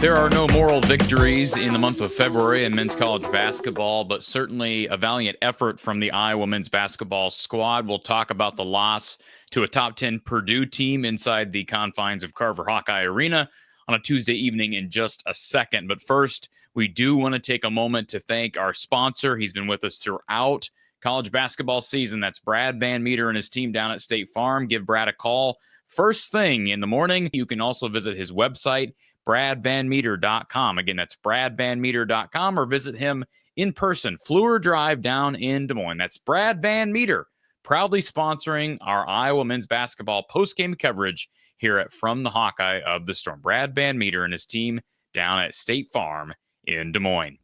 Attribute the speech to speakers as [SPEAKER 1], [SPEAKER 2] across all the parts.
[SPEAKER 1] There are no moral victories in the month of February in men's college basketball, but certainly a valiant effort from the Iowa men's basketball squad. We'll talk about the loss to a top 10 Purdue team inside the confines of Carver Hawkeye Arena on a Tuesday evening in just a second. But first, we do want to take a moment to thank our sponsor. He's been with us throughout college basketball season. That's Brad Van Meter and his team down at State Farm. Give Brad a call first thing in the morning. You can also visit his website, bradvanmeter.com. Again, that's bradvanmeter.com, or visit him in person, Fleur Drive down in Des Moines. That's Brad Van Meter, proudly sponsoring our Iowa men's basketball post-game coverage here at From the Hawkeye of the Storm. Brad Van Meter and his team down at State Farm in Des Moines.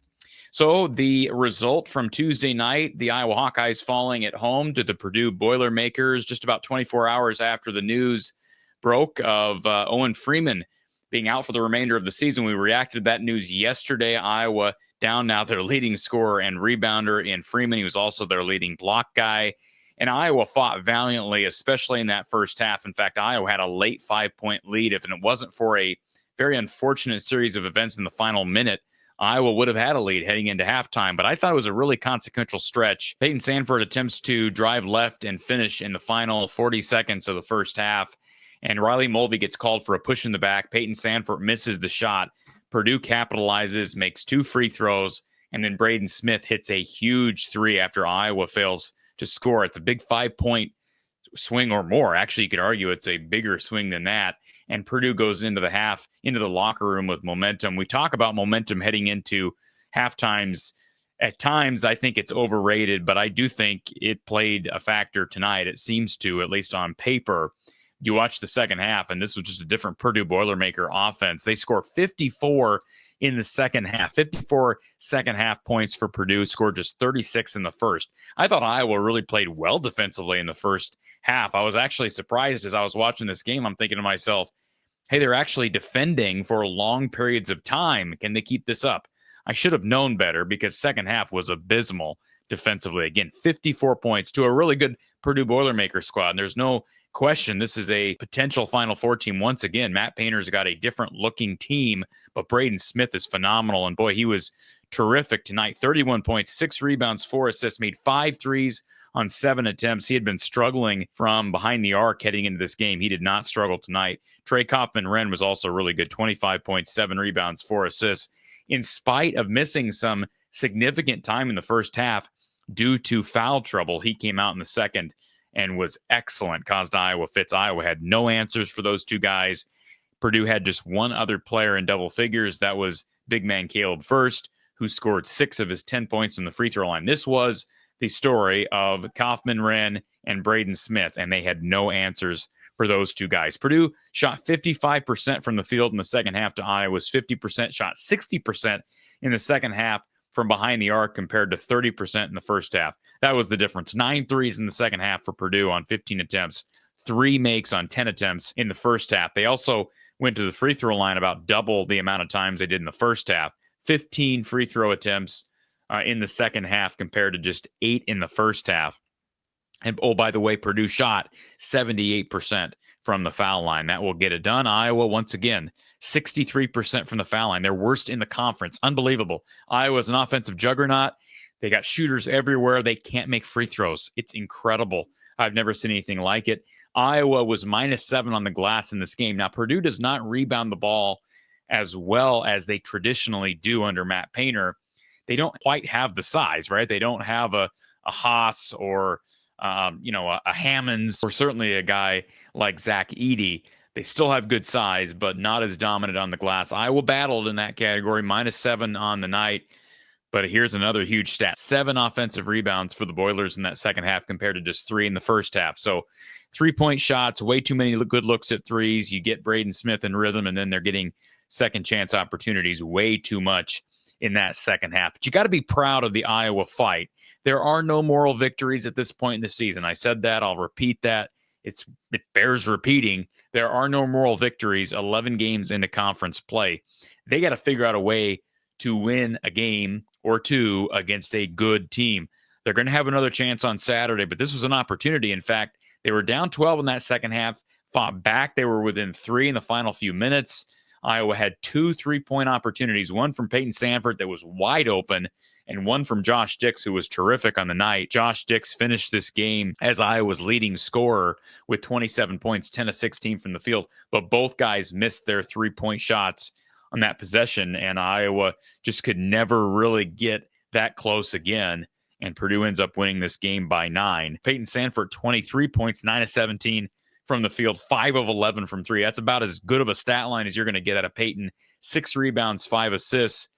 [SPEAKER 1] So the result from Tuesday night, the Iowa Hawkeyes falling at home to the Purdue Boilermakers just about 24 hours after the news broke of Owen Freeman being out for the remainder of the season. We reacted to that news yesterday. Iowa down now their leading scorer and rebounder in Freeman. He was also their leading block guy. And Iowa fought valiantly, especially in that first half. In fact, Iowa had a late 5-point lead. If it wasn't for a very unfortunate series of events in the final minute, Iowa would have had a lead heading into halftime. But I thought it was a really consequential stretch. Peyton Sandfort attempts to drive left and finish in the final 40 seconds of the first half. And Riley Mulvey gets called for a push in the back. Peyton Sandfort misses the shot. Purdue capitalizes, makes 2 free throws, and then Braden Smith hits a huge 3 after Iowa fails to score. It's a big 5-point swing or more. Actually, you could argue it's a bigger swing than that. And Purdue goes into the half, into the locker room with momentum. We talk about momentum heading into half times. At times, I think it's overrated, but I do think it played a factor tonight. It seems to, at least on paper. You watch the second half, and this was just a different Purdue Boilermaker offense. They score 54 in the second half, 54 second half points for Purdue, scored just 36 in the first. I thought Iowa really played well defensively in the first half. I was actually surprised as I was watching this game. I'm thinking to myself, hey, they're actually defending for long periods of time. Can they keep this up? I should have known better because second half was abysmal defensively. Again, 54 points to a really good Purdue Boilermaker squad. And there's no question this is a potential Final Four team. Once again, Matt Painter's got a different looking team, but Braden Smith is phenomenal. And boy, he was terrific tonight. 31 points, 6 rebounds, 4 assists, made 5 threes on 7 attempts. He had been struggling from behind the arc heading into this game. He did not struggle tonight. Trey Kaufman-Renn was also really good. 25 points, 7 rebounds, 4 assists. In spite of missing some significant time in the first half due to foul trouble, he came out in the second and was excellent, caused Iowa fits. Iowa had no answers for those two guys. Purdue had just one other player in double figures. That was big man Caleb First, who scored 6 of his 10 points from the free throw line. This was the story of Kaufman-Renn and Braden Smith, and they had no answers for those two guys. Purdue shot 55% from the field in the second half to Iowa's 50%, shot 60% in the second half from behind the arc compared to 30% in the first half. That was the difference. 9 threes in the second half for Purdue on 15 attempts, 3 makes on 10 attempts in the first half. They also went to the free throw line about double the amount of times they did in the first half. 15 free throw attempts in the second half compared to just 8 in the first half. And oh, by the way, Purdue shot 78% from the foul line. That will get it done. Iowa, once again, 63% from the foul line. They're worst in the conference. Unbelievable. Iowa's an offensive juggernaut. They got shooters everywhere. They can't make free throws. It's incredible. I've never seen anything like it. Iowa was -7 on the glass in this game. Now, Purdue does not rebound the ball as well as they traditionally do under Matt Painter. They don't quite have the size, right? They don't have a Haas or a Hammonds, or certainly a guy like Zach Edey. They still have good size, but not as dominant on the glass. Iowa battled in that category, -7 on the night. But here's another huge stat. 7 offensive rebounds for the Boilers in that second half compared to just 3 in the first half. So 3-point shots, way too many good looks at threes. You get Braden Smith in rhythm, and then they're getting second chance opportunities way too much in that second half. But you got to be proud of the Iowa fight. There are no moral victories at this point in the season. I said that. I'll repeat that. It bears repeating. There are no moral victories 11 games into conference play. They got to figure out a way to win a game or two against a good team. They're going to have another chance on Saturday, but this was an opportunity. In fact, they were down 12 in that second half, fought back. They were within 3 in the final few minutes. Iowa had 2 3-point opportunities, one from Peyton Sanford that was wide open, and one from Josh Dix, who was terrific on the night. Josh Dix finished this game as Iowa's leading scorer with 27 points, 10 of 16 from the field, but both guys missed their 3-point shots on that possession, and Iowa just could never really get that close again, and Purdue ends up winning this game by 9. Peyton Sanford, 23 points, 9 of 17 from the field, 5 of 11 from 3. That's about as good of a stat line as you're going to get out of Peyton. 6 rebounds, 5 assists,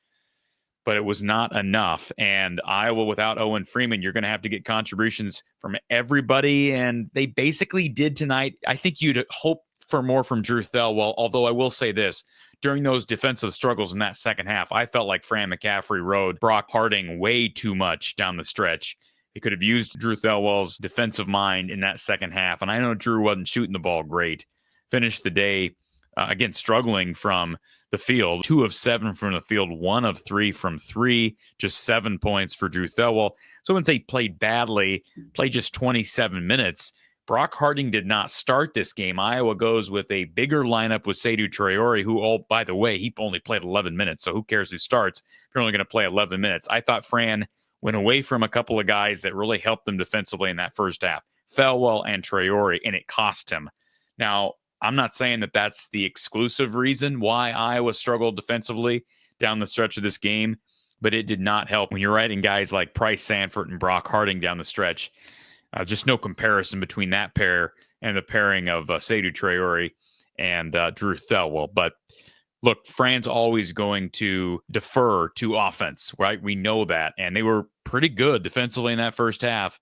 [SPEAKER 1] but it was not enough. And Iowa, without Owen Freeman, you're going to have to get contributions from everybody, and they basically did tonight. I think you'd hope for more from Drew Thelwell, although I will say this. During those defensive struggles in that second half, I felt like Fran McCaffrey rode Brock Harding way too much down the stretch. He could have used Drew Thelwell's defensive mind in that second half. And I know Drew wasn't shooting the ball great. Finished the day, again, struggling from the field. 2 of 7 from the field, 1 of 3 from 3, just 7 points for Drew Thelwell. So I wouldn't say he played badly, played just 27 minutes. Brock Harding did not start this game. Iowa goes with a bigger lineup with Seydou Traore, who, by the way, he only played 11 minutes. So who cares who starts if you're only going to play 11 minutes? I thought Fran went away from a couple of guys that really helped them defensively in that first half, Thelwell and Traore, and it cost him. Now, I'm not saying that that's the exclusive reason why Iowa struggled defensively down the stretch of this game, but it did not help when you're riding guys like Price Sanford and Brock Harding down the stretch. Just no comparison between that pair and the pairing of Seydou Traore and Drew Thelwell. But look, Fran's always going to defer to offense, right? We know that. And they were pretty good defensively in that first half,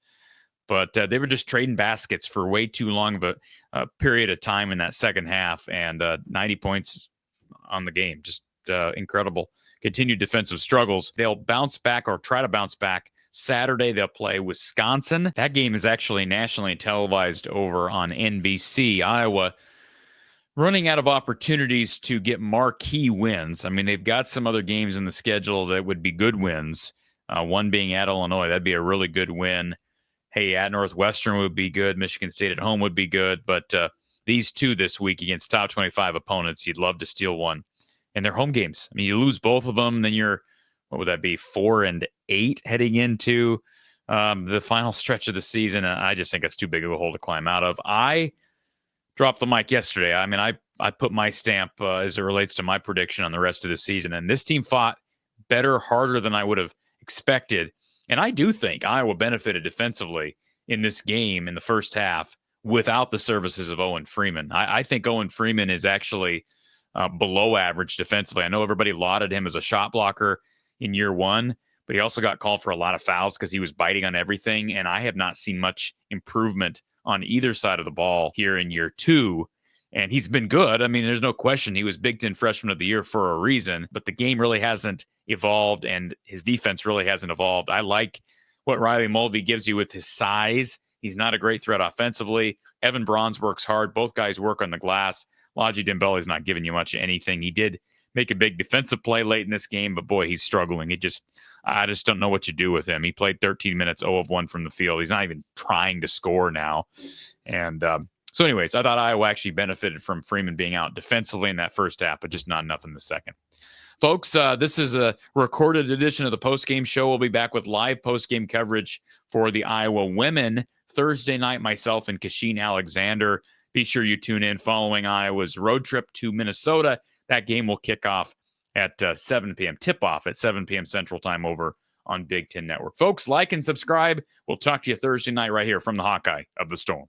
[SPEAKER 1] but they were just trading baskets for way too long of a period of time in that second half, and 90 points on the game. Just incredible. Continued defensive struggles. They'll bounce back or try to bounce back. Saturday, they'll play Wisconsin. That game is actually nationally televised over on NBC. Iowa running out of opportunities to get marquee wins. I mean, they've got some other games in the schedule that would be good wins. One being at Illinois. That'd be a really good win. Hey, at Northwestern would be good. Michigan State at home would be good. But these two this week against top 25 opponents, you'd love to steal one. And they're home games. I mean, you lose both of them, then you're, what would that be, 4-8 heading into the final stretch of the season. I just think it's too big of a hole to climb out of. I dropped the mic yesterday. I mean, I put my stamp as it relates to my prediction on the rest of the season. And this team fought better, harder than I would have expected. And I do think Iowa benefited defensively in this game in the first half without the services of Owen Freeman. I think Owen Freeman is actually below average defensively. I know everybody lauded him as a shot blocker in year one, but he also got called for a lot of fouls because he was biting on everything. And I have not seen much improvement on either side of the ball here in year two. And he's been good. I mean, there's no question he was Big Ten Freshman of the Year for a reason, but the game really hasn't evolved and his defense really hasn't evolved. I like what Riley Mulvey gives you with his size. He's not a great threat offensively. Evan Bronze works hard. Both guys work on the glass. Laji Dembele's not giving you much of anything. He did make a big defensive play late in this game, but boy, he's struggling. I just don't know what you do with him. He played 13 minutes, 0 of 1 from the field. He's not even trying to score now. And so anyways, I thought Iowa actually benefited from Freeman being out defensively in that first half, but just not enough in the second. Folks, this is a recorded edition of the postgame show. We'll be back with live postgame coverage for the Iowa women Thursday night, myself and Kasheen Alexander. Be sure you tune in following Iowa's road trip to Minnesota. That game will kick off at 7 p.m. Tip-off at 7 p.m. Central Time over on Big Ten Network. Folks, like and subscribe. We'll talk to you Thursday night right here from the Hawkeye of the Storm.